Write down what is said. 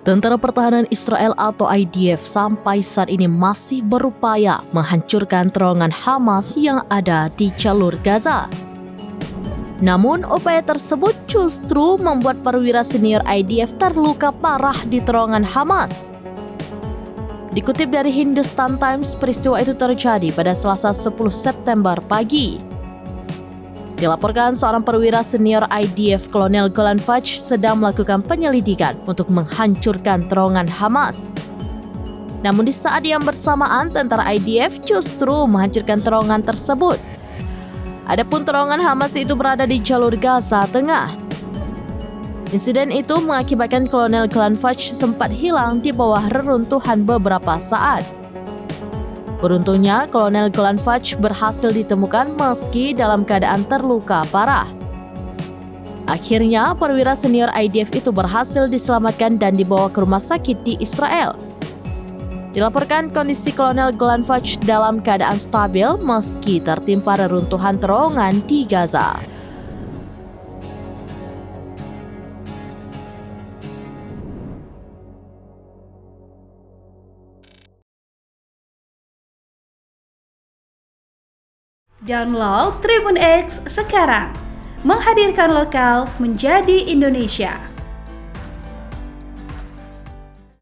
Tentara Pertahanan Israel atau IDF sampai saat ini masih berupaya menghancurkan terowongan Hamas yang ada di jalur Gaza. Namun, upaya tersebut justru membuat perwira senior IDF terluka parah di terowongan Hamas. Dikutip dari Hindustan Times, peristiwa itu terjadi pada Selasa 10 September pagi. Dilaporkan seorang perwira senior IDF Kolonel Golan Fajr sedang melakukan penyelidikan untuk menghancurkan terowongan Hamas. Namun di saat yang bersamaan, tentara IDF justru menghancurkan terowongan tersebut. Adapun terowongan Hamas itu berada di jalur Gaza Tengah. Insiden itu mengakibatkan Kolonel Golan Fajr sempat hilang di bawah reruntuhan beberapa saat. Beruntungnya, Kolonel Golan Fajr berhasil ditemukan meski dalam keadaan terluka parah. Akhirnya, perwira senior IDF itu berhasil diselamatkan dan dibawa ke rumah sakit di Israel. Dilaporkan kondisi Kolonel Golan Fajr dalam keadaan stabil meski tertimpa reruntuhan terowongan di Gaza. Download Tribun X sekarang, menghadirkan lokal menjadi Indonesia.